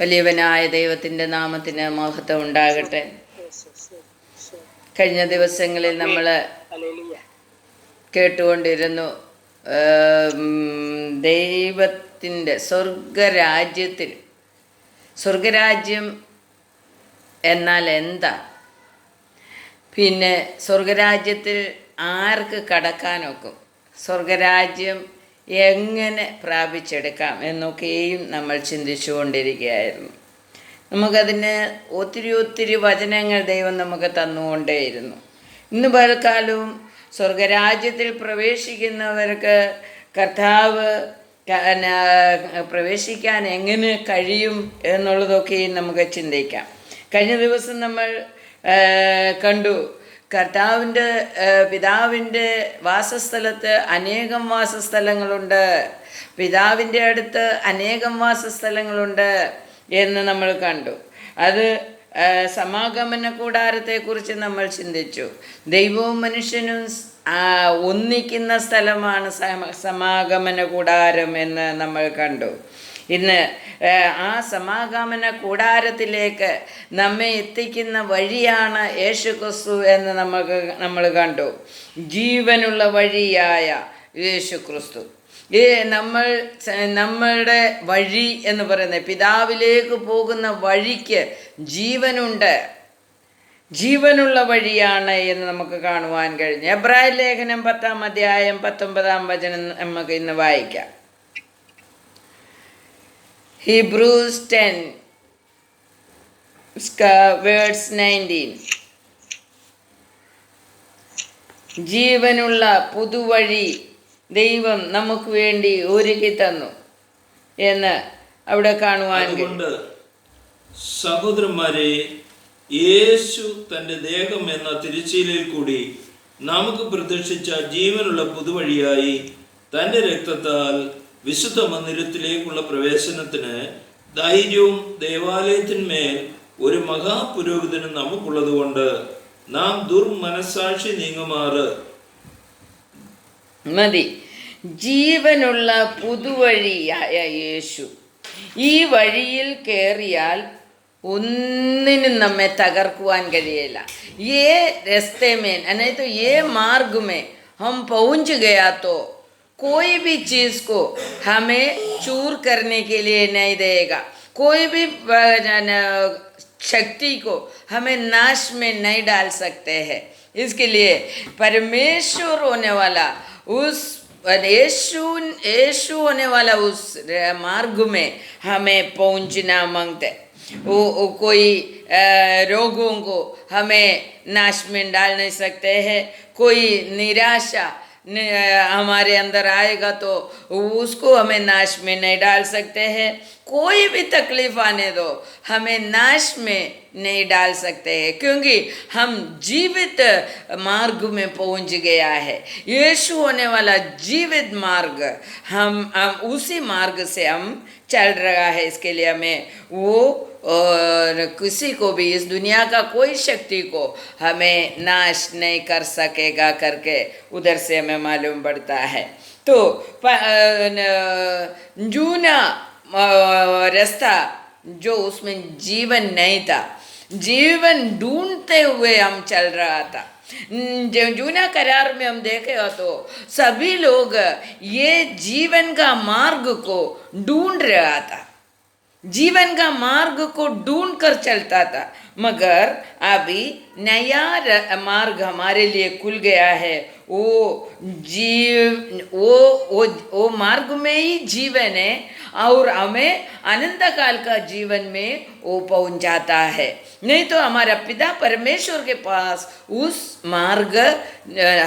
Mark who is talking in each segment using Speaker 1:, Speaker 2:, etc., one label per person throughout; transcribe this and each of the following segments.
Speaker 1: വലിയവനായ ദൈവത്തിൻ്റെ നാമത്തിന് മഹത്വം ഉണ്ടാകട്ടെ. കഴിഞ്ഞ ദിവസങ്ങളിൽ നമ്മൾ കേട്ടുകൊണ്ടിരുന്നു ദൈവത്തിൻ്റെ സ്വർഗരാജ്യം എന്നാൽ എന്താ, പിന്നെ സ്വർഗരാജ്യത്തിൽ ആർക്ക് കടക്കാനൊക്കും, സ്വർഗരാജ്യം എങ്ങനെ പ്രാപിച്ചെടുക്കാം എന്നൊക്കെയും നമ്മൾ ചിന്തിച്ചു കൊണ്ടിരിക്കുകയായിരുന്നു. നമുക്കതിന് ഒത്തിരി വചനങ്ങൾ ദൈവം നമുക്ക് തന്നുകൊണ്ടേയിരുന്നു. ഇന്ന് പലകാലവും സ്വർഗരാജ്യത്തിൽ പ്രവേശിക്കുന്നവർക്ക് കർത്താവ് പ്രവേശിക്കാൻ എങ്ങനെ കഴിയും എന്നുള്ളതൊക്കെയും നമുക്ക് ചിന്തിക്കാം. കഴിഞ്ഞ ദിവസം നമ്മൾ കണ്ടു, കർത്താവിൻ്റെ പിതാവിൻ്റെ വാസസ്ഥലത്ത് അനേകം വാസസ്ഥലങ്ങളുണ്ട്, പിതാവിൻ്റെ അടുത്ത് അനേകം വാസസ്ഥലങ്ങളുണ്ട് എന്ന് നമ്മൾ കണ്ടു. അത് സമാഗമന കൂടാരത്തെക്കുറിച്ച് നമ്മൾ ചിന്തിച്ചു. ദൈവവും മനുഷ്യനും ഒന്നിക്കുന്ന സ്ഥലമാണ് സമാഗമന കൂടാരം എന്ന് നമ്മൾ കണ്ടു. ഇന്ന് ആ സമാഗമന കൂടാരത്തിലേക്ക് നമ്മെ എത്തിക്കുന്ന വഴിയാണ് യേശുക്രിസ്തു എന്ന് നമ്മൾ കണ്ടു. ജീവനുള്ള വഴിയായ യേശുക്രിസ്തു. നമ്മളുടെ വഴി എന്ന് പറയുന്നത്, പിതാവിലേക്ക് പോകുന്ന വഴിക്ക് ജീവനുള്ള വഴിയാണ് എന്ന് നമുക്ക് കാണുവാൻ കഴിഞ്ഞു. എബ്രായ ലേഖനം 10-ാം അധ്യായം 19-ാം വചനം നമുക്ക് ഇന്ന് വായിക്കാം. Hebrews 10 verse 19. ജീവനുള്ള പുതുവഴി ദൈവം നമുക്ക് വേണ്ടി ഒരുക്കി തന്നു എന്ന് അവിടെ കാണുവാൻ കഴിയും.
Speaker 2: സഹോദരന്മാരെ, യേശു തൻ്റെ ദേഹം എന്ന തിരശ്ശീലയിൽ കൂടി നമുക്ക് പ്രത്യക്ഷിച്ച ജീവനുള്ള പുതുവഴിയായി തൻ്റെ രക്തത്താൽ വിശുദ്ധ മന്ദിരത്തിലേക്കുള്ള പ്രവേശനത്തിന് ധൈര്യവും ദേവാലയത്തിന്മേൽ ഒരു മഹാപുരോഹിതനും നമുക്കുള്ളത് കൊണ്ട് നാം ദുർമനസാക്ഷി നീങ്ങുമാറ്
Speaker 1: മതി. ജീവനുള്ള പുതുവഴിയായ യേശു, ഈ വഴിയിൽ കയറിയാൽ ഒന്നിനും നമ്മെ തകർക്കുവാൻ കഴിയില്ല. ये रास्ते में नहीं तो ये मार्ग में हम पहुंच गया तो कोई भी चीज़ को हमें चूर करने के लिए नहीं देगा, कोई भी शक्ति को हमें नाश में नहीं डाल सकते हैं. इसके लिए परमेश्वर होने वाला उस यीशु होने वाला उस मार्ग में हमें पहुंचना मांगते. वो कोई रोगों को हमें नाश में डाल नहीं सकते हैं. कोई निराशा हमारे अंदर आएगा तो उसको हमें नाश में नहीं डाल सकते हैं. कोई भी तकलीफ आने दो, हमें नाश में नहीं डाल सकते हैं, क्योंकि हम जीवित मार्ग में पहुंच गया है. यीशु होने वाला जीवित मार्ग, हम उसी मार्ग से हम चल रहा है. इसके लिए हमें वो और किसी को भी, इस दुनिया का कोई शक्ति को हमें नाश नहीं कर सकेगा करके उधर से हमें मालूम पड़ता है. तो जूना रास्ता जो उसमें जीवन नहीं था, जीवन ढूंढते हुए हम चल रहा था. जूना करार में हम देखे हो तो सभी लोग ये जीवन का मार्ग को ढूंढ रहा था, जीवन का मार्ग को ढूंढ कर चलता था. मगर अभी नया मार्ग हमारे लिए खुल गया है. वो मार्ग में ही जीवन है और हमें अनंत काल का जीवन में वो पहुंच जाता है. नहीं तो हमारा पिता परमेश्वर के पास उस मार्ग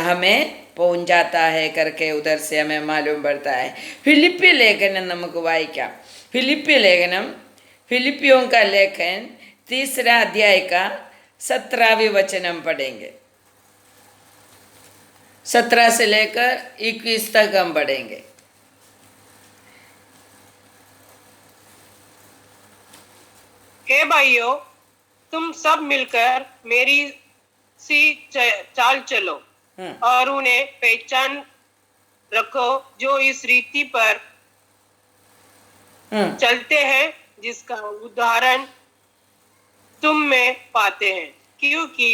Speaker 1: हमें पहुंच जाता है करके उधर से हमें मालूम पड़ता है. फिलिप्पी लेखन നമുക്ക് വായിക്കാം. फिलिप्पी लेखनम, फिलिपियों का लेखन 3 अध्याय का 17वां वचनम पढ़ेंगे. 17 से लेकर 21 तक हम पढ़ेंगे.
Speaker 3: हे भाइयों, तुम सब मिलकर मेरी सी चाल चलो और उन्हें पहचान रखो जो इस रीति पर चलते हैं, जिसका उदाहरण तुम में पाते हैं, क्योंकि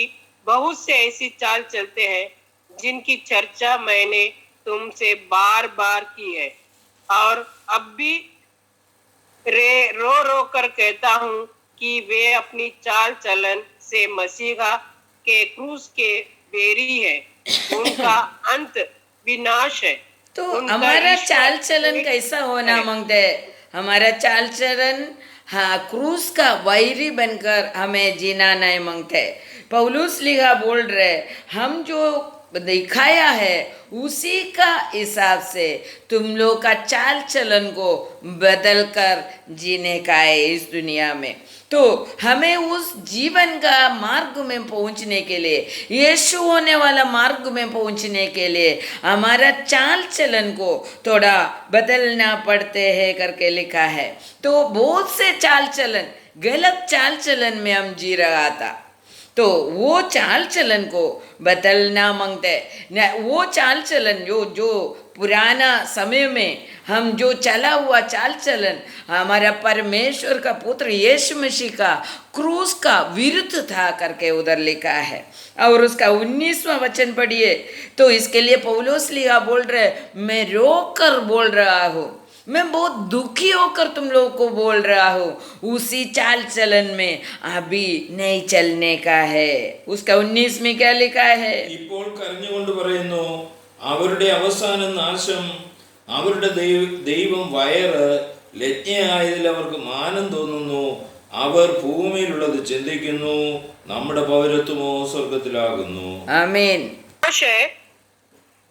Speaker 3: बहुत से ऐसी चाल चलते हैं जिनकी चर्चा मैंने तुमसे बार बार की है, और अब भी रो रो कर कहता हूँ कि वे अपनी चाल चलन से मसीहा के क्रूस के बेरी है। उनका अंत विनाश है।
Speaker 1: तो
Speaker 3: उनका
Speaker 1: हमारा
Speaker 3: ईश्वर
Speaker 1: चाल चलन कैसा होना
Speaker 3: है।
Speaker 1: मांगते हैं? हमारा चाल चलन, हाँ, क्रूस का वैरी बनकर हमें जीना नहीं मांगते। पौलुस लिखा बोल रहे, हम जो दिखाया है उसी का हिसाब से तुम लोग का चाल चलन को बदल कर जीने का है इस दुनिया में। तो हमें उस जीवन का मार्ग में पहुंचने के लिए, यीशु होने वाला मार्ग में पहुंचने के लिए हमारा चाल चलन को थोड़ा बदलना पड़ते हैं करके लिखा है। तो बहुत से चाल चलन, गलत चाल चलन में हम जी रहा था, तो वो चाल चलन को बदलना मांगते हैं। वो चाल चलन जो पुराना समय में हम जो चला हुआ चाल चलन हमारा परमेश्वर का पुत्र यीशु मसीह का क्रूस का विरुद्ध था करके उधर लिखा है। और उसका 19वां वचन पढ़िए, तो इसके लिए पौलुस लिखा बोल रहे, मैं रोकर बोल रहा हूँ, मैं बहुत दुखी होकर तुम लोगों को बोल रहा हूँ, उसी चाल चलन में अभी नहीं चलने का है। उसका 19 में क्या लिखा है?
Speaker 2: ഇപ്പോൾ കരഞ്ഞുകൊണ്ട് പറയുന്നു, അവരുടെ അവസാന നാശം, അവരുടെ ദൈവം വയറ്, ലജ്ഞയായതിൽ അവർക്ക് മാനം തോന്നുന്നു, അവർ ഭൂമിയിലുള്ളത് ചിന്തിക്കുന്നു, നമ്മുടെ പൗരത്വമോ സ്വർഗത്തിലാകുന്നു।
Speaker 1: आमीन।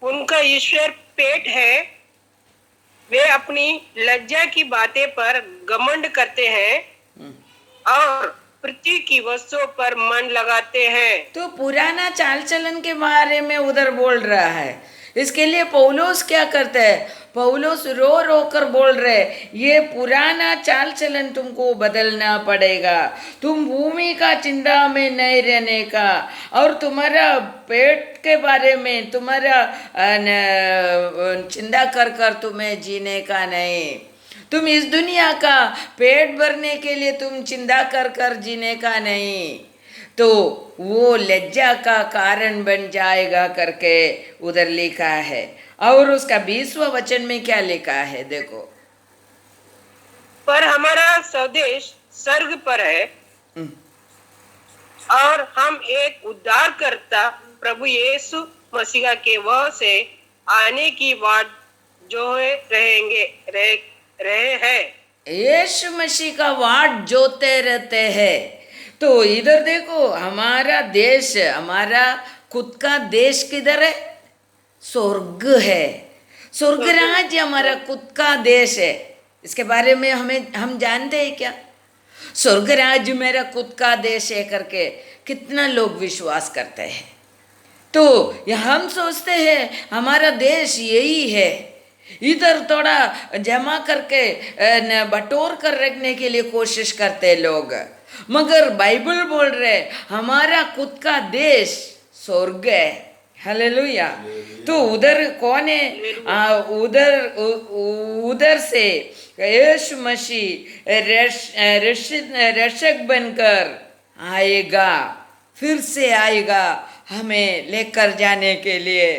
Speaker 3: उनका ईश्वर पेट है। वे अपनी लज्जा की बातें पर घमंड करते हैं और पृथ्वी की वस्तुओं पर मन लगाते हैं।
Speaker 1: तो पुराना चाल चलन के बारे में उधर बोल रहा है। इसके लिए पौलुस क्या करते हैं? पौलुस रो रो कर बोल रहे, ये पुराना चाल चलन तुमको बदलना पड़ेगा, तुम भूमि का चिंता में नहीं रहने का, और तुम्हारा पेट के बारे में तुम्हारा चिंता कर कर तुम्हें जीने का नहीं, तुम इस दुनिया का पेट भरने के लिए तुम चिंता कर कर जीने का नहीं, तो वो लज्जा का कारण बन जाएगा करके उधर लिखा है। और उसका 20वां वचन में क्या लिखा है देखो,
Speaker 3: पर हमारा स्वदेश स्वर्ग पर है और हम एक उद्धारकर्ता प्रभु यीशु मसीह के वह से आने की वाट जो रहे हैं।
Speaker 1: यीशु मसीह का वाट जोते रहते हैं। तो इधर देखो, हमारा देश, हमारा खुद का देश किधर है? स्वर्ग है। स्वर्ग राज्य हमारा खुद का देश है। इसके बारे में हम जानते हैं क्या? स्वर्ग राज्य मेरा खुद का देश है करके कितना लोग विश्वास करते हैं। तो हम सोचते हैं हमारा देश यही है, इधर थोड़ा जमा करके बटोर कर रखने के लिए कोशिश करते लोग, मगर बाइबल बोल रहे हमारा खुद का देश स्वर्ग है। हालेलुया। तो उधर कौन है? उधर से यीशु मसीह रक्षक बनकर आएगा, फिर से आएगा हमें लेकर जाने के लिए,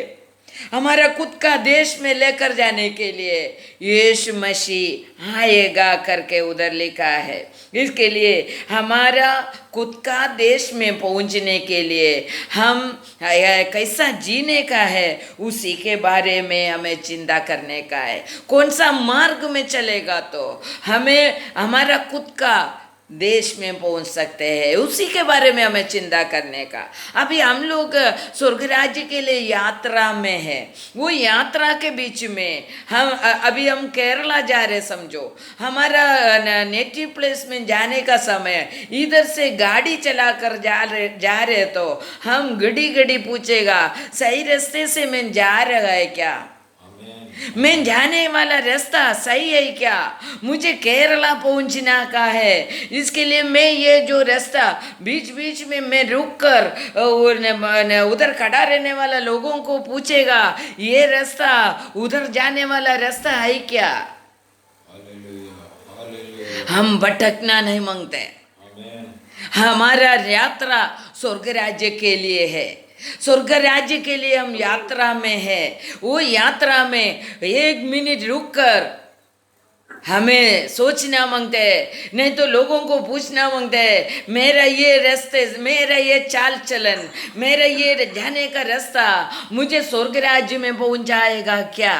Speaker 1: हमारा खुद का देश में लेकर जाने के लिए यीशु मसीह आएगा करके उधर लिखा है। इसके लिए हमारा खुद का देश में पहुंचने के लिए हम कैसा जीने का है उसी के बारे में हमें चिंता करने का है। कौन सा मार्ग में चलेगा तो हमें हमारा खुद का देश में पहुंच सकते हैं, उसी के बारे में हमें चिंता करने का। अभी हम लोग स्वर्ग राज्य के लिए यात्रा में है। वो यात्रा के बीच में अभी हम केरला जा रहे, समझो हमारा नेटिव प्लेस में जाने का समय, इधर से गाड़ी चलाकर जा रहे तो हम घड़ी पूछेगा सही रास्ते से मैं जा रहा है क्या, मैं जाने वाला रास्ता सही है क्या, मुझे केरला पहुंचना का है। इसके लिए मैं ये जो रास्ता बीच में मैं रुक कर उधर खड़ा रहने वाला लोगों को पूछेगा ये रास्ता उधर जाने वाला रास्ता है क्या। हम भटकना नहीं मांगते।
Speaker 2: आमेन।
Speaker 1: हमारा यात्रा स्वर्ग राज्य के लिए है। स्वर्ग राज्य के लिए हम यात्रा में है। वो यात्रा में 1 मिनट रुक कर हमें सोचना मांगते हैं, नहीं तो लोगों को पूछना मांगते हैं, मेरा ये रास्ते, मेरा ये चाल चलन, मेरा ये जाने का रास्ता मुझे स्वर्ग राज्य में पहुंचाएगा क्या?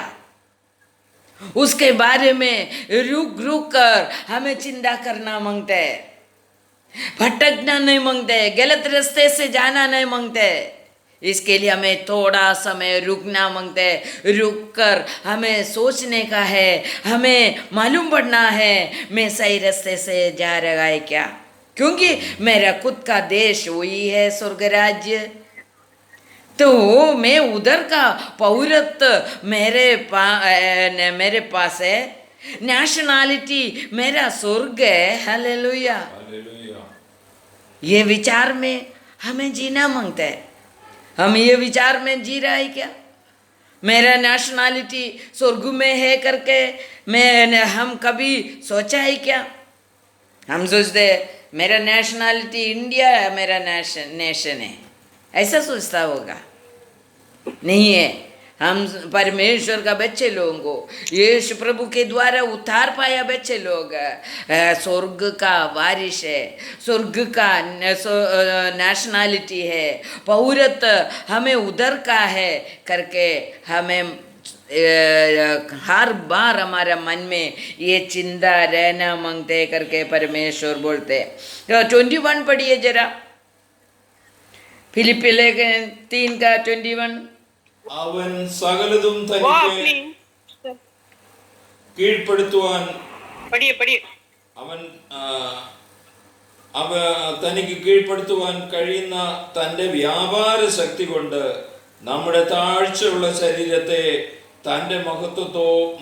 Speaker 1: उसके बारे में रुक रुक कर हमें चिंता करना मांगते हैं। भटकना नहीं मांगते, गलत रास्ते से जाना नहीं मांगते। इसके लिए हमें थोड़ा समय रुकना मांगते हैं। रुक कर हमें सोचने का है, हमें मालूम पड़ना है मैं सही रास्ते से जा रहा है क्या, क्योंकि मेरा खुद का देश वही है स्वर्ग राज्य। तो मैं उधर का पौरत्व मेरे पास है, नेशनलिटी मेरा स्वर्ग है। हालेलुया।
Speaker 2: हालेलुया।
Speaker 1: ये विचार में हमें जीना मांगता है। हम ये विचार में जी रहा है क्या? मेरा नेशनलिटी स्वर्ग में है करके हम कभी सोचा है क्या? हम सोचते मेरा नेशनलिटी इंडिया है, मेरा नेशन है, ऐसा सोचता होगा। नहीं है। हम परमेश्वर का बच्चे लोगों को यीशु प्रभु के द्वारा उद्धार पाया बच्चे लोग स्वर्ग का वारिश है, स्वर्ग का नेशनलिटी है, पौरत्व हमें उधर का है करके हमें हर बार हमारा मन में ये चिंता रहना मांगते करके परमेश्वर बोलते। तो 21 पढ़िए जरा, फिलिप्पी 3 का 21।
Speaker 2: അവൻ സകലതും
Speaker 3: वो
Speaker 2: തനിക്ക്
Speaker 3: अपनी
Speaker 2: കീഴ്പ്പെടുത്തുവാൻ
Speaker 3: पढ़िए पढ़िए
Speaker 2: അവൻ തനിക്ക് കീഴ്പ്പെടുത്തുവാൻ കഴിയുന്ന തൻ്റെ വ്യാപാര ശക്തി കൊണ്ട് നമ്മുടെ താഴ്ചയുള്ള ശരീരത്തെ തൻ്റെ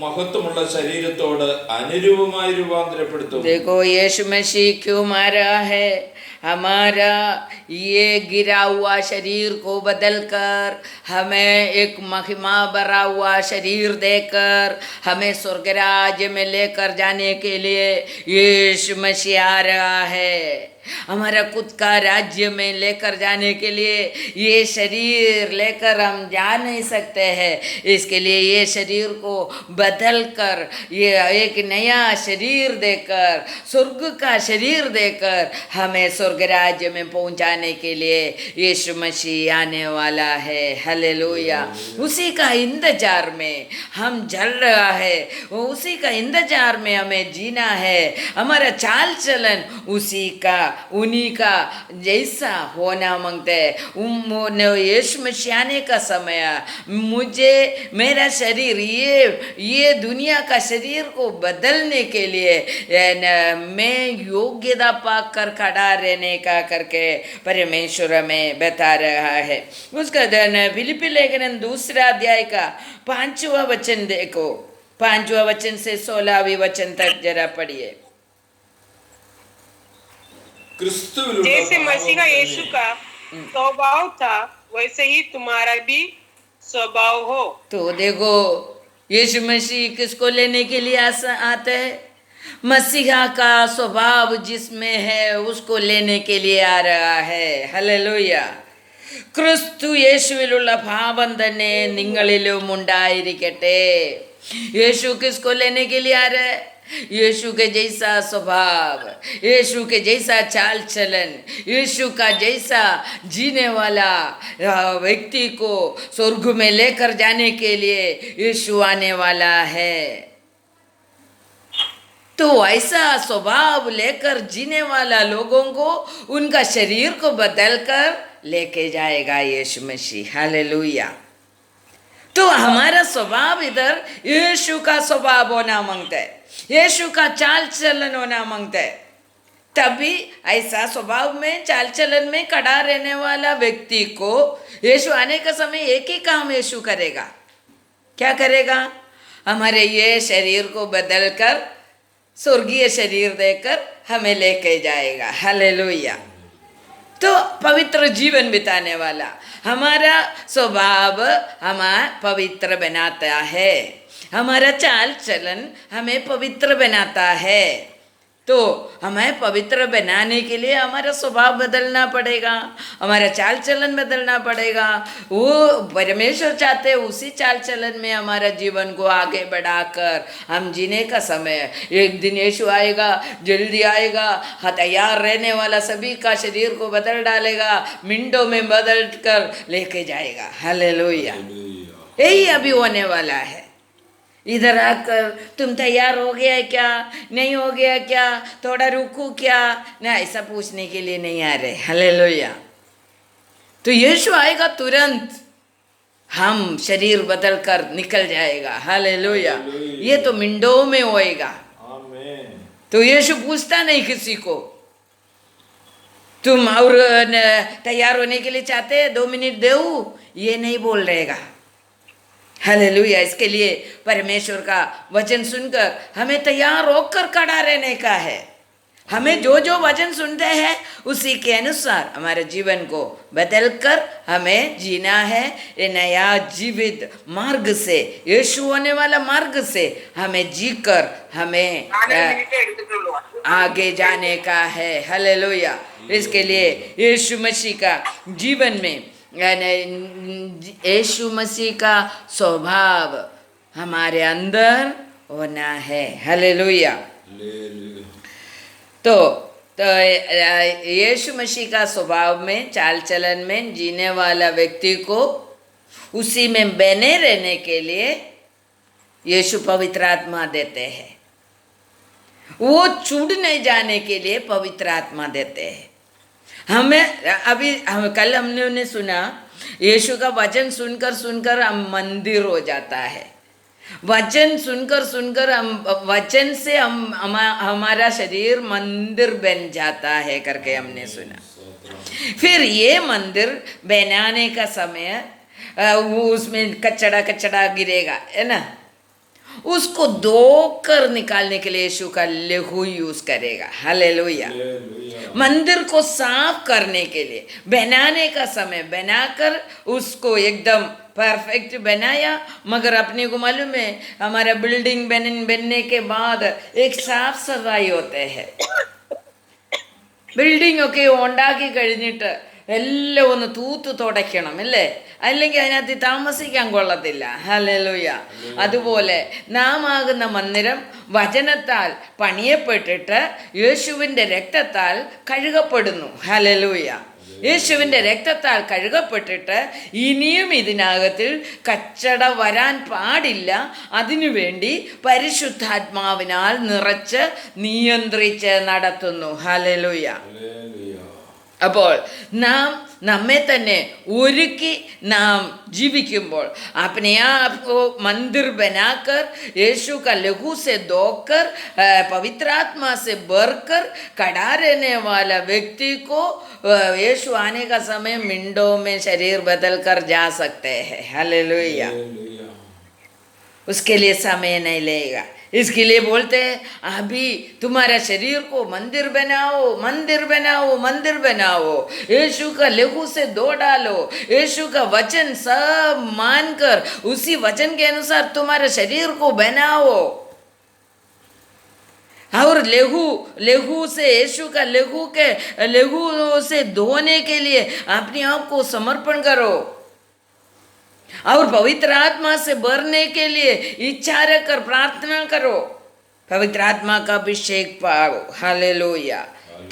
Speaker 2: മഹത്വമുള്ള ശരീരത്തോട് അനുരൂപമായി രൂപാന്തരപ്പെടുത്തും।
Speaker 1: देखो यीशु मसीह क्यों मारा है? हमारा ये गिरा हुआ शरीर को बदलकर हमें एक महिमा भरा हुआ शरीर देकर हमें स्वर्ग राज्य में लेकर जाने के लिए यीशु मसीह आ रहा है। हमारा खुद का राज्य में लेकर जाने के लिए ये शरीर लेकर हम जा नहीं सकते हैं। इसके लिए ये शरीर को बदल कर ये एक नया शरीर देकर, स्वर्ग का शरीर देकर हमें स्वर्ग राज्य में पहुंचाने के लिए यीशु मसीह आने वाला है। हालेलुया। उसी का इंतजार में हम जल रहा है, उसी का इंतजार में हमें जीना है। हमारा चाल चलन उसी का, उन्हीं का जैसा होना मांगते हैं। यीशु मसीह आने का समय मुझे मेरा शरीर ये दुनिया का शरीर को बदलने के लिए मैं योग्यता पाकर कर खड़ा रहने का करके परमेश्वर में बता रहा है। उसका फिलिप्पी लेखन 2 अध्याय का 5वां वचन देखो, 5वां वचन से 16वीं वचन तक जरा पढ़िए।
Speaker 3: जैसे मसीह का यीशु का स्वभाव था वैसे ही तुम्हारा भी स्वभाव हो। तो
Speaker 1: देखो यीशु मसीह किसको लेने के लिए आते हैं? मसीहा का स्वभाव जिसमें है उसको लेने के लिए आ रहा है। ഹല്ലേലൂയ. ക്രിസ്തു യേശുവിലുള്ള ഭാവം തന്നെ നിങ്ങളിലും ഉണ്ടായിരിക്കട്ടെ. यीशु किसको लेने के लिए आ रहा है? यीशु के जैसा स्वभाव, यीशु के जैसा चाल चलन, यीशु का जैसा जीने वाला व्यक्ति को स्वर्ग में लेकर जाने के लिए यीशु आने वाला है। तो ऐसा स्वभाव लेकर जीने वाला लोगों को उनका शरीर को बदलकर लेके जाएगा यीशु मसीह। हालेलुया। तो हमारा स्वभाव इधर यीशु का स्वभाव होना मांगता है, यीशु का चाल चलन होना मांगता है। तभी ऐसा स्वभाव में, चाल चलन में खड़ा रहने वाला व्यक्ति को यीशु आने का समय एक ही काम यीशु करेगा। क्या करेगा? हमारे ये शरीर को बदलकर स्वर्गीय शरीर देकर हमें लेके जाएगा। हालेलुया। तो पवित्र जीवन बिताने वाला हमारा स्वभाव हमें पवित्र बनाता है, हमारा चाल चलन हमें पवित्र बनाता है। तो हमें पवित्र बनाने के लिए हमारा स्वभाव बदलना पड़ेगा, हमारा चाल चलन बदलना पड़ेगा। वो परमेश्वर चाहते हैं उसी चाल चलन में हमारा जीवन को आगे बढ़ाकर हम जीने का समय है। एक दिन यीशु आएगा, जल्दी आएगा, तैयार रहने वाला सभी का शरीर को बदल डालेगा, मिनटों में बदल कर लेके जाएगा। हालेलुया। यही अभी होने वाला है। इधर आकर तुम तैयार हो गया है क्या, नहीं हो गया क्या, थोड़ा रुकू क्या, ना ऐसा पूछने के लिए नहीं आ रहे। हालेलुया। तो यीशु आएगा तुरंत, हम शरीर बदल कर निकल जाएगा। हालेलुया। ये तो मिनटों में होएगा। तो यीशु पूछता नहीं किसी को, तुम और तैयार होने के लिए चाहते हैं 2 मिनट देऊ, ये नहीं बोल रहेगा। हालेलुया। इसके लिए परमेश्वर का वचन सुनकर हमें तैयार होकर खड़ा रहने का है। हमें जो जो वचन सुनते हैं उसी के अनुसार हमारे जीवन को बदलकर हमें जीना है। ये नया जीवित मार्ग से, यीशु होने वाला मार्ग से हमें जीकर हमें आगे जाने का है। हालेलुया। इसके लिए यीशु मसीह का जीवन में, यीशु मसीह का स्वभाव हमारे अंदर होना है। हालेलुया। तो यीशु मसीह का स्वभाव में, चाल चलन में जीने वाला व्यक्ति को उसी में बने रहने के लिए यीशु पवित्र आत्मा देते हैं। वो छूट नहीं जाने के लिए पवित्र आत्मा देते हैं। कल हमने सुना, यीशु का वचन सुनकर सुनकर हम मंदिर हो जाता है। वचन सुनकर सुनकर हम, वचन से हमारा शरीर मंदिर बन जाता है करके हमने सुना। फिर ये मंदिर बनाने का समय वो उसमें कचड़ा गिरेगा, है ना, उसको धोकर निकालने के लिए यीशु का लहू यूज करेगा। हालेलुया। मंदिर को साफ करने के लिए बनाने का समय बनाकर उसको एकदम परफेक्ट बनाया। मगर अपने को मालूम है हमारा बिल्डिंग बनने के बाद एक साफ सफाई होते हैं। बिल्डिंग ഒക്കെ ഉണ്ടാക്കി കഴിഞ്ഞിട്ട് എല്ലാം ഒന്ന് തൂത്ത് തുടയ്ക്കണം അല്ലേ, അല്ലെങ്കിൽ അതിനകത്ത് താമസിക്കാൻ കൊള്ളത്തില്ല. ഹല്ലേലൂയ. അതുപോലെ നാം ആകുന്ന മന്ദിരം വചനത്താൽ പണിയപ്പെട്ടിട്ട് യേശുവിൻ്റെ രക്തത്താൽ കഴുകപ്പെടുന്നു. ഹല്ലേലൂയ. യേശുവിൻ്റെ രക്തത്താൽ കഴുകപ്പെട്ടിട്ട് ഇനിയും ഇതിനകത്തിൽ കച്ചട വരാൻ പാടില്ല. അതിനുവേണ്ടി പരിശുദ്ധാത്മാവിനാൽ നിറച്ച് നിയന്ത്രിച്ച് നടത്തുന്നു. ഹല്ലേലൂയ. അപ്പോൾ നാം നമ്മെ തന്നെ ഒരുക്കി നാം जीविकुമ്പോൾ अपने आप को मंदिर बनाकर यीशु का लहू से धोकर पवित्र आत्मा से भरकर खड़ा रहने वाला व्यक्ति को यीशु आने का समय मिनटों में शरीर बदल कर जा सकते हैं। हालेलुया। उसके लिए समय नहीं लगेगा। इसके लिए बोलते हैं अभी तुम्हारा शरीर को मंदिर बनाओ, मंदिर बनाओ, मंदिर बनाओ, यीशु का लहू से धो डालो, यीशु का वचन सब मानकर उसी वचन के अनुसार तुम्हारे शरीर को बनाओ। और लहू से, यीशु का लहू से धोने के लिए अपने आप को समर्पण करो और पवित्र आत्मा से भरने के लिए इच्छा रखकर प्रार्थना करो, पवित्र आत्मा का अभिषेक पाओ। हालेलुया।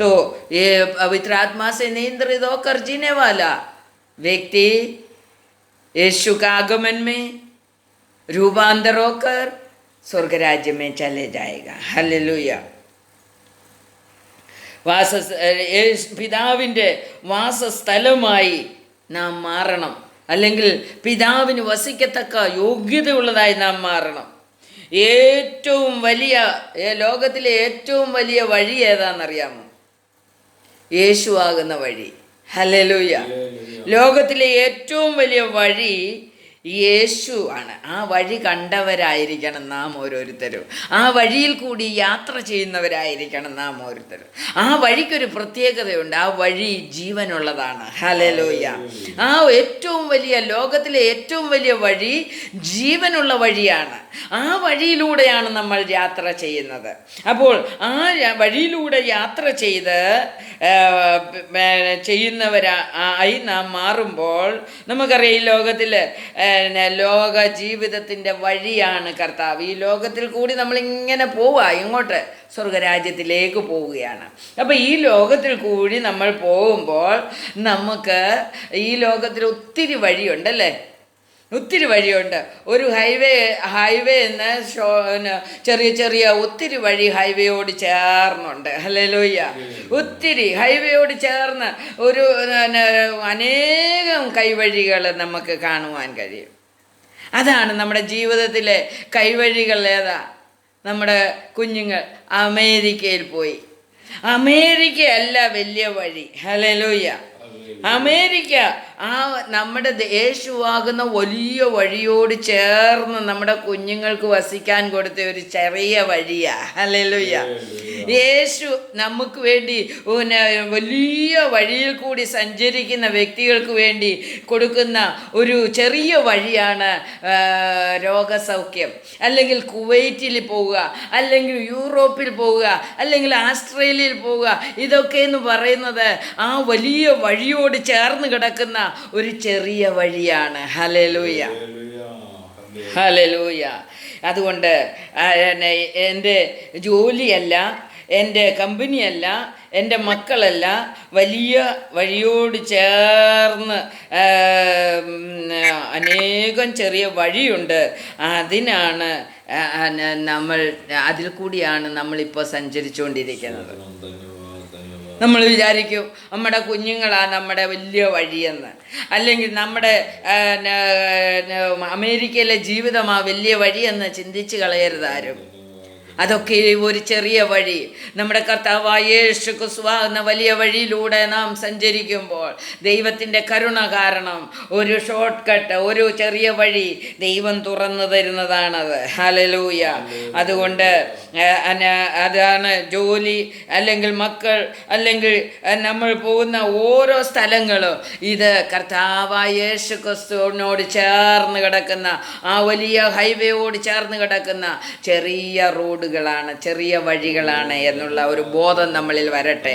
Speaker 1: तो ये पवित्र आत्मा से नियंत्रित होकर जीने वाला व्यक्ति यीशु का आगमन में रूपांतर होकर स्वर्ग राज्य में चले जाएगा। हालेलुया। പിതാവിൻ്റെ വാസസ്ഥലമായി നാം മാറണം, അല്ലെങ്കിൽ പിതാവിന് വസിക്കത്തക്ക യോഗ്യതയുള്ളതായി നാം മാറണം. ഏറ്റവും വലിയ, ലോകത്തിലെ ഏറ്റവും വലിയ വഴി ഏതാണെന്നറിയാമോ? യേശു ആകുന്ന വഴി. ഹല്ലേലൂയ. ലോകത്തിലെ ഏറ്റവും വലിയ വഴി യേശു ആണ്. ആ വഴി കണ്ടവരായിരിക്കണം നാം ഓരോരുത്തരും. ആ വഴിയിൽ കൂടി യാത്ര ചെയ്യുന്നവരായിരിക്കണം നാം ഓരോരുത്തരും. ആ വഴിക്കൊരു പ്രത്യേകതയുണ്ട്. ആ വഴി ജീവനുള്ളതാണ്. ഹല്ലേലൂയ. ആ ഏറ്റവും വലിയ, ലോകത്തിലെ ഏറ്റവും വലിയ വഴി ജീവനുള്ള വഴിയാണ്. ആ വഴിയിലൂടെയാണ് നമ്മൾ യാത്ര ചെയ്യുന്നത്. അപ്പോൾ ആ വഴിയിലൂടെ യാത്ര ചെയ്ത് ചെയ്യുന്നവരായി നാം മാറുമ്പോൾ നമുക്കറിയാം, ഈ ലോകത്തിൽ ലോക ജീവിതത്തിൻ്റെ വഴിയാണ് കർത്താവ്. ഈ ലോകത്തിൽ കൂടി നമ്മളിങ്ങനെ പോവുക, ഇങ്ങോട്ട് സ്വർഗരാജ്യത്തിലേക്ക് പോവുകയാണ്. അപ്പോൾ ഈ ലോകത്തിൽ കൂടി നമ്മൾ പോകുമ്പോൾ നമുക്ക് ഈ ലോകത്തിൽ ഒത്തിരി വഴിയുണ്ടല്ലേ, ഒത്തിരി വഴിയുണ്ട്. ഒരു ഹൈവേ എന്ന് ചെറിയ ചെറിയ വഴി ഹൈവേയോട് ചേർന്നുണ്ട്. ഹല്ലേലൂയ. ഒത്തിരി ഹൈവേയോട് ചേർന്ന് ഒരു അനേകം കൈവഴികൾ നമുക്ക് കാണുവാൻ കഴിയും. അതാണ് നമ്മുടെ ജീവിതത്തിലെ കൈവഴികൾ. ഏതാ? നമ്മുടെ കുഞ്ഞുങ്ങൾ അമേരിക്കയിൽ പോയി. അമേരിക്കയല്ല വലിയ വഴി. ഹല്ലേലൂയ. അമേരിക്ക ആ നമ്മുടെ യേശുവാകുന്ന വലിയ വഴിയോട് ചേർന്ന് നമ്മുടെ കുഞ്ഞുങ്ങൾക്ക് വസിക്കാൻ കൊടുത്ത ഒരു ചെറിയ വഴിയാ. ഹല്ലേലൂയ. യേശു നമുക്ക് വേണ്ടി വലിയ വഴിയിൽ കൂടി സഞ്ചരിക്കുന്ന വ്യക്തികൾക്ക് വേണ്ടി കൊടുക്കുന്ന ഒരു ചെറിയ വഴിയാണ് രോഗസൗഖ്യം. അല്ലെങ്കിൽ കുവൈറ്റിൽ പോവുക, അല്ലെങ്കിൽ യൂറോപ്പിൽ പോവുക, അല്ലെങ്കിൽ ആസ്ട്രേലിയയിൽ പോവുക. ഇതൊക്കെ എന്ന് പറയുന്നത് ആ വലിയ വഴിയോട് ചേർന്ന് കിടക്കുന്ന ഒരു ചെറിയ വഴിയാണ്. ഹല്ലേലൂയ. ഹല്ലേലൂയ. അതുകൊണ്ട് എൻ്റെ ജോലിയല്ല, എൻ്റെ കമ്പനിയല്ല, എൻ്റെ മക്കളല്ല, വലിയ വഴിയോട് ചേർന്ന് അനേകം ചെറിയ വഴിയുണ്ട്. അതിനാണ് അതിൽ കൂടിയാണ് നമ്മളിപ്പോൾ സഞ്ചരിച്ചുകൊണ്ടിരിക്കുന്നത്. നമ്മൾ വിചാരിക്കും നമ്മുടെ കുഞ്ഞുങ്ങളാ നമ്മുടെ വലിയ വഴിയെന്ന്, അല്ലെങ്കിൽ നമ്മുടെ അമേരിക്കയിലെ ജീവിതമാ വലിയ വഴിയെന്ന് ചിന്തിച്ച് കളയരുത് ആരും. അതൊക്കെ ഒരു ചെറിയ വഴി. നമ്മുടെ കർത്താവായ യേശു ക്രിസ്തു എന്ന വലിയ വഴിയിലൂടെ നാം സഞ്ചരിക്കുമ്പോൾ ദൈവത്തിൻ്റെ കരുണ കാരണം ഒരു ഷോർട്ട് കട്ട്, ഒരു ചെറിയ വഴി ദൈവം തുറന്നു തരുന്നതാണത്. ഹല്ലേലൂയ. അതുകൊണ്ട് അതാണ് ജോലി, അല്ലെങ്കിൽ മക്കൾ, അല്ലെങ്കിൽ നമ്മൾ പോകുന്ന ഓരോ സ്ഥലങ്ങളും ഇത് കർത്താവായ യേശു ക്രിസ്തുവിനോട് ചേർന്ന് കിടക്കുന്ന, ആ വലിയ ഹൈവേയോട് ചേർന്ന് കിടക്കുന്ന ചെറിയ റോഡ്, ചെറിയ വഴികളാണ് എന്നുള്ള ഒരു ബോധം നമ്മളിൽ വരട്ടെ.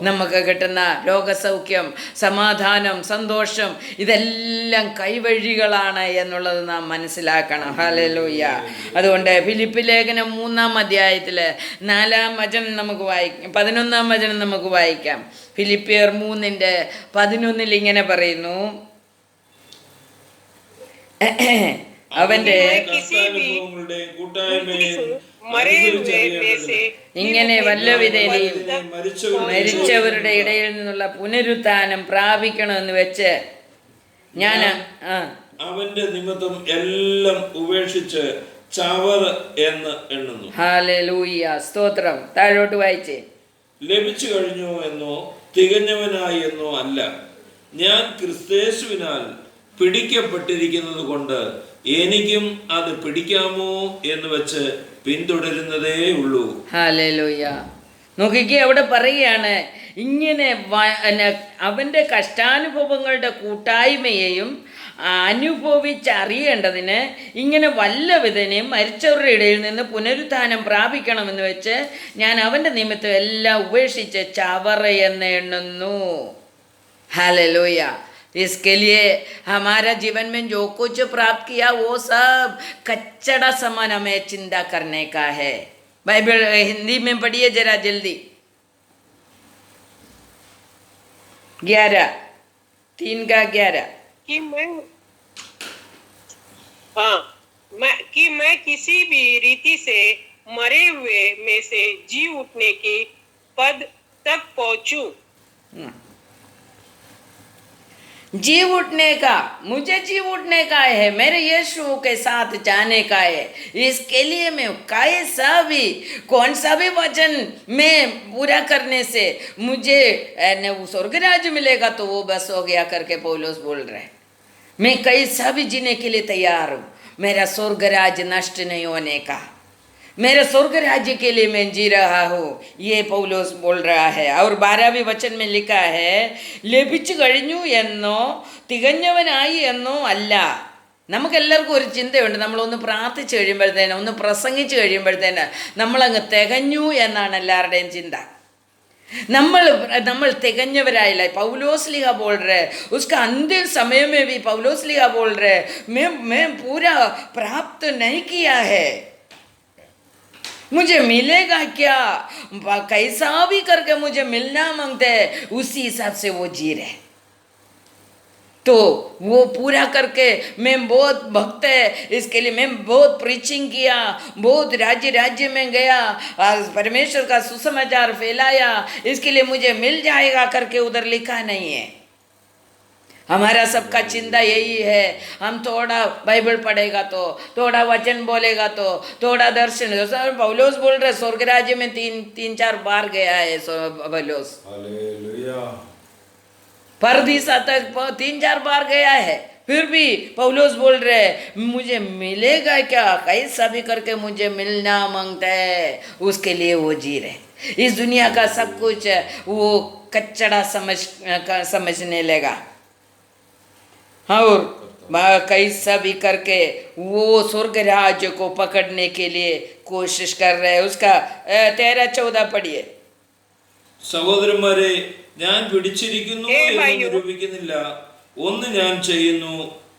Speaker 1: നമുക്ക് കിട്ടുന്ന രോഗസൗഖ്യം, സമാധാനം, സന്തോഷം ഇതെല്ലാം കൈവഴികളാണ് എന്നുള്ളത് നാം മനസ്സിലാക്കണം. ഹല്ലേലൂയ. അതുകൊണ്ട് ഫിലിപ്പി ലേഖനം 3-ാം അധ്യായത്തിൽ 4-ാം വചനം നമുക്ക് വായിക്കാം, 11-ാം വചനം നമുക്ക് വായിക്കാം. ഫിലിപ്പിയർ 3:11 ഇങ്ങനെ പറയുന്നു, അവന്റെ ഇങ്ങനെ വല്ലവിധേനയും മരിച്ചവരുടെ ഇടയിൽ നിന്നുള്ള പുനരുത്ഥാനം പ്രാപിക്കണമെന്ന് വെച്ച് ഞാൻ
Speaker 2: അവന്റെ നിമിത്തം എല്ലാം ഉപേക്ഷിച്ച് ചവർ എന്ന് എണ്ണുന്നു.
Speaker 1: ഹല്ലേലൂയ. സ്തോത്രം. താഴോട്ട് വായിച്ചേ.
Speaker 2: ലഭിച്ചു കഴിഞ്ഞു എന്നോ തികഞ്ഞവനായി എന്നോ അല്ല, ഞാൻ ക്രിസ്തേശുവിനാൽ പിടിക്കപ്പെട്ടിരിക്കുന്നത് കൊണ്ട് എനിക്കും അത് പിടിക്കാമോ എന്ന് വെച്ച് പിന്തുടരുന്നതേ ഉള്ളൂ.
Speaker 1: ഹല്ലേലൂയ. നോക്കിക്കേ, അവിടെ പറയുകയാണ്, ഇങ്ങനെ അവൻ്റെ കഷ്ടാനുഭവങ്ങളുടെ കൂട്ടായ്മയെയും അനുഭവിച്ചറിയേണ്ടതിന് ഇങ്ങനെ വല്ലവിധനെയും മരിച്ചവരുടെ ഇടയിൽ നിന്ന് പുനരുത്ഥാനം പ്രാപിക്കണമെന്ന് വെച്ച് ഞാൻ അവൻ്റെ നിമിത്തം എല്ലാം ഉപേക്ഷിച്ച് ചവറ എന്ന് എണ്ണുന്നു. ഹല്ലേലൂയ. इसके लिए हमारा जीवन में जो कुछ प्राप्त किया वो सब कचड़ा समान हमें चिंता करने का है. बाइबल हिंदी में पढ़िए जरा जल्दी. 11:3
Speaker 3: कि मैं किसी भी रीति से मरे हुए में से जी उठने की पद तक पहुंचूं.
Speaker 1: जी उठने का, मुझे जी उठने का है, मेरे यीशु के साथ जाने का है. इसके लिए मैं कौन सा भी वचन में पूरा करने से मुझे स्वर्ग राज्य मिलेगा तो वो बस हो गया करके पौलुस बोल रहे. मैं कैसा भी जीने के लिए तैयार हूँ, मेरा स्वर्ग राज्य नष्ट नहीं होने का, मेरे स्वर्ग राज्य के लिए मैं जी रहा हूँ, ये पौलोस बोल रहा है। और 12वें वचन में लिखा है, ലഭിച്ചു കഴിഞ്ഞു എന്നോ തികഞ്ഞവനായി എന്നോ അല്ല. നമുക്കെല്ലാവർക്കും ഒരു ചിന്തയുണ്ട്, നമ്മളൊന്ന് പ്രാർത്ഥിച്ചു കഴിയുമ്പോഴത്തേന്, ഒന്ന് പ്രസംഗിച്ചു കഴിയുമ്പോഴത്തേന് നമ്മളങ്ങ് തികഞ്ഞു എന്നാണ് എല്ലാവരുടെയും ചിന്ത. നമ്മൾ തികഞ്ഞവരായില്ല. पौलुस लिखा बोल रहे, उसका अंतिम समय में भी पौलुस लिखा बोल रहे, मैं पूरा प्राप्त नहीं किया है, मुझे मिलेगा क्या, कैसा भी करके मुझे मिलना मांगते हैं, उसी हिसाब से वो जी रहे. तो वो पूरा करके मैं बहुत भक्त है, इसके लिए मैं बहुत प्रीचिंग किया, बहुत राज्य में गया, परमेश्वर का सुसमाचार फैलाया, इसके लिए मुझे मिल जाएगा करके उधर लिखा नहीं है. हमारा सबका चिंता यही है, हम थोड़ा बाइबल पढ़ेगा तो, थोड़ा वचन बोलेगा तो, थोड़ा दर्शन. पौलुस बोल रहे स्वर्ग राज्य में तीन चार बार गया है पौलुस, परदीसा तक 3-4 बार गया है, फिर भी पौलुस बोल रहे मुझे मिलेगा क्या, कैसा भी करके मुझे मिलना मांगता है, उसके लिए वो जी रहे. इस दुनिया का सब कुछ वो कचड़ा समझने लगा, और कैसा भी करके वो स्वर्ग राज्य को पकड़ने के लिए कोशिश कर रहे हैं. उसका 13-14 पढ़िए.
Speaker 2: സഹോദരന്മാരെ, ഞാൻ പിടിച്ചിരിക്കുന്നു എന്ന് നിരൂപിക്കുന്നില്ല, ഒന്ന് ഞാൻ ചെയ്യുന്നു,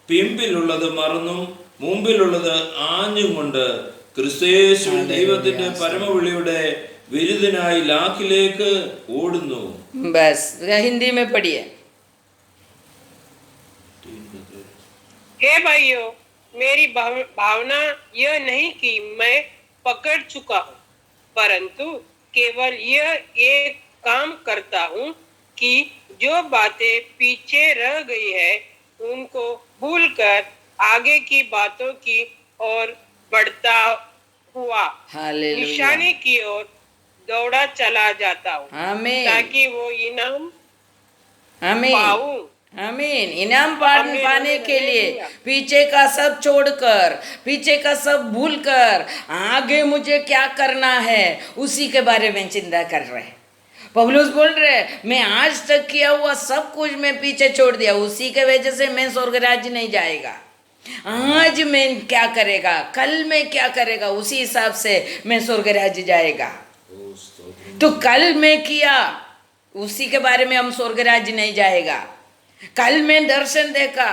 Speaker 2: പിമ്പിലുള്ളത് മറന്നും മുമ്പിലുള്ളത് ആഞ്ഞും കൊണ്ട് ക്രിസ്തയേശുവിൻ ദൈവത്തിന്റെ പരമവിളിയുടെ വിരുദ്ധനായി ലാക്കിലേക്ക് ഓടുന്നു.
Speaker 1: बस हिंदी में पढ़िए.
Speaker 3: हे भाइयों, मेरी भावना यह नहीं कि मैं पकड़ चुका हूँ, परंतु केवल यह एक काम करता हूँ कि जो बातें पीछे रह गई है उनको भूलकर आगे की बातों की ओर बढ़ता हुआ निशाने की ओर दौड़ा चला जाता हूँ, ताकि वो इनाम पाऊं.
Speaker 1: आमीन. इनाम पाने के लिए पीछे का सब छोड़कर, पीछे का सब भूलकर, आगे मुझे क्या करना है उसी के बारे में चिंता कर रहे. पौलुस बोल रहे मैं आज तक किया हुआ सब कुछ मैं पीछे छोड़ दिया, उसी के वजह से मैं स्वर्ग राज्य नहीं जाएगा. आज मैं क्या करेगा, कल मैं क्या करेगा, उसी हिसाब से मैं स्वर्ग राज्य जाएगा. तो कल मैं किया उसी के बारे में हम स्वर्ग राज्य नहीं जाएगा. कल मैं दर्शन देखा,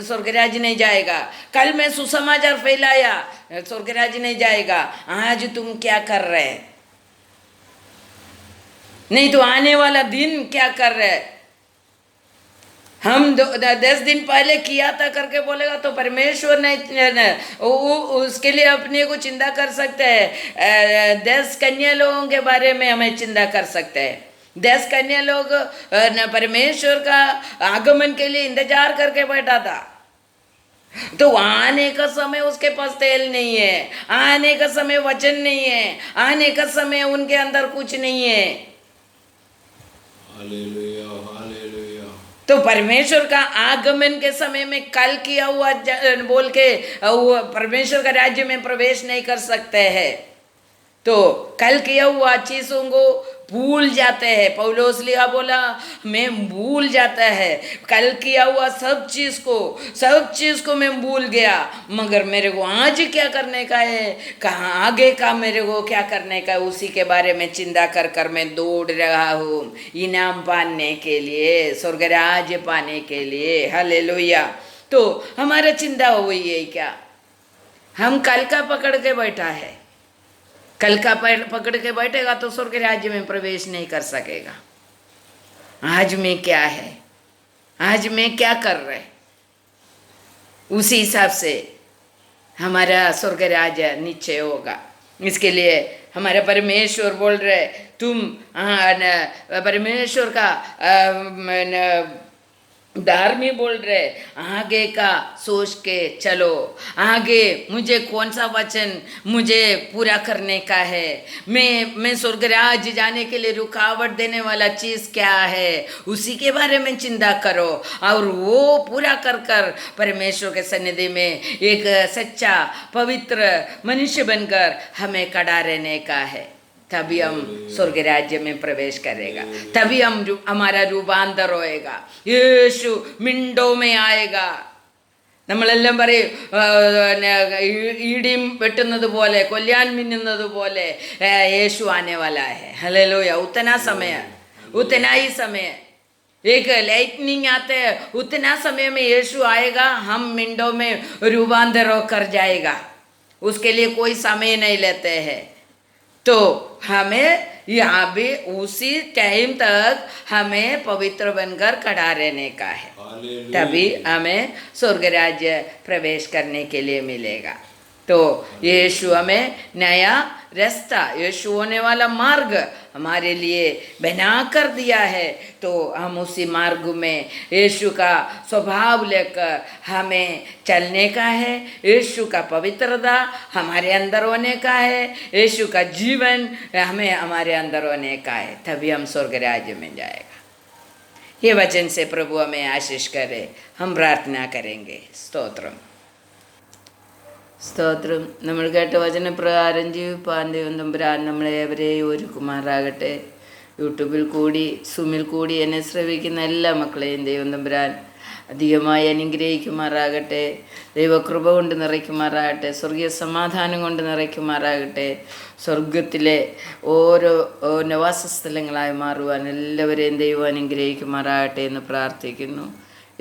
Speaker 1: स्वर्ग राज्य नहीं जाएगा. कल मैं सुसमाचार फैलाया, स्वर्ग राज्य नहीं जाएगा. आज तुम क्या कर रहे, नहीं तो आने वाला दिन क्या कर रहे. हम 10 दिन पहले किया था करके बोलेगा तो परमेश्वर नहीं, उसके लिए अपने को चिंता कर सकते हैं. 10 कन्या लोगों के बारे में हमें चिंता कर सकते हैं. 10 कन्या लोग परमेश्वर का आगमन के लिए इंतजार करके बैठा था, तो आने का समय उसके पास तेल नहीं है, आने का समय वचन नहीं है, आने का समय उनके अंदर कुछ नहीं है.
Speaker 2: Hallelujah, hallelujah.
Speaker 1: तो परमेश्वर का आगमन के समय में कल किया हुआ बोल के परमेश्वर का राज्य में प्रवेश नहीं कर सकते हैं. तो कल किया हुआ चीज़ों को भूल जाते हैं. पौलुस लिखा बोला मैं भूल जाता है, कल किया हुआ सब चीज़ को मैं भूल गया, मगर मेरे को आज क्या करने का है, कहाँ आगे का मेरे को क्या करने का है, उसी के बारे में चिंता कर कर मैं दौड़ रहा हूँ इनाम पाने के लिए, स्वर्ग राज्य पाने के लिए. हालेलुया. तो हमारा चिंता हुई है क्या, हम कल का पकड़ के बैठा है, कल का पकड़ के बैठेगा तो स्वर्ग राज्य में प्रवेश नहीं कर सकेगा. आज में क्या है, आज में क्या कर रहे, उसी हिसाब से हमारा स्वर्ग राज्य निश्चय होगा. इसके लिए हमारे परमेश्वर बोल रहे तुम परमेश्वर का धार्मी बोल रहे, आगे का सोच के चलो, आगे मुझे कौन सा वचन मुझे पूरा करने का है, मैं स्वर्गराज जाने के लिए रुकावट देने वाला चीज़ क्या है, उसी के बारे में चिंता करो और वो पूरा कर कर परमेश्वर के सन्निधि में एक सच्चा पवित्र मनुष्य बनकर हमें खड़ा रहने का है। तभी हम स्वर्ग राज्य में प्रवेश करेगा, तभी हमारा रूपांतर होएगा, യേശു മിണ്ടോ में आएगा। നമ്മളെല്ലാം പറയും ഇടിയും വെട്ടുന്നത് പോലെ കൊല്ലാൻ മിന്നുന്നത് പോലെ യേശു आने वाला है। हालेलुया। उतना ही समय एक लाइटनिंग आते है, उतना समय में यीशु आएगा, हम मिनटों में रूपांतर होकर जाएगा। उसके लिए कोई समय नहीं लेते हैं। तो हमें यहाँ भी उसी टाइम तक हमें पवित्र बनकर खड़ा रहने का है, तभी हमें स्वर्ग राज्य प्रवेश करने के लिए मिलेगा। तो यीशु हमें नया रास्ता, यीशु होने वाला मार्ग हमारे लिए बना कर दिया है। तो हम उसी मार्ग में यीशु का स्वभाव लेकर हमें चलने का है, यीशु का पवित्रता हमारे अंदर होने का है, यीशु का जीवन हमें हमारे अंदर होने का है, तभी हम स्वर्ग राज्य में जाएगा। ये वचन से प्रभु हमें आशीष करे। हम प्रार्थना करेंगे। സ്തോത്രം നമ്മൾ കേട്ട വചനപ്രകാരം ജീവിപ്പാൻ ദൈവം തമ്പുരാൻ നമ്മളെ ഏവരെയും ഒരുക്കുമാറാകട്ടെ. യൂട്യൂബിൽ കൂടി സൂമിൽ കൂടി എന്നെ ശ്രവിക്കുന്ന എല്ലാ മക്കളെയും ദൈവം തമ്പുരാൻ അധികമായി അനുഗ്രഹിക്കുമാറാകട്ടെ. ദൈവകൃപ കൊണ്ട് നിറയ്ക്കുമാറാകട്ടെ, സ്വർഗീയ സമാധാനം കൊണ്ട് നിറയ്ക്കുമാറാകട്ടെ. സ്വർഗത്തിലെ ഓരോ നിവാസസ്ഥലങ്ങളായി മാറുവാൻ എല്ലാവരെയും ദൈവം അനുഗ്രഹിക്കുമാറാകട്ടെ എന്ന് പ്രാർത്ഥിക്കുന്നു.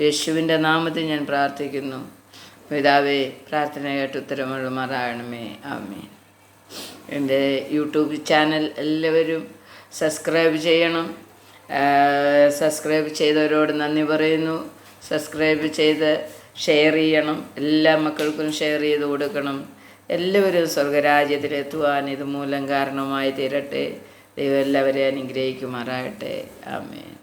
Speaker 1: യേശുവിൻ്റെ നാമത്തിൽ ഞാൻ പ്രാർത്ഥിക്കുന്നു. പിതാവേ, പ്രാർത്ഥന കേട്ട് ഉത്തരമുള്ളമാറാകണമേ. ആമേൻ. എൻ്റെ യൂട്യൂബ് ചാനൽ എല്ലാവരും സബ്സ്ക്രൈബ് ചെയ്യണം. സബ്സ്ക്രൈബ് ചെയ്തവരോട് നന്ദി പറയുന്നു. സബ്സ്ക്രൈബ് ചെയ്ത് ഷെയർ ചെയ്യണം, എല്ലാ മക്കൾക്കും ഷെയർ ചെയ്ത് കൊടുക്കണം. എല്ലാവരും സ്വർഗരാജ്യത്തിലെത്തുവാൻ ഇത് മൂലം കാരണമായി തീരട്ടെ. ദൈവം എല്ലാവരെയും അനുഗ്രഹിക്കുമാറാകട്ടെ. ആമേൻ.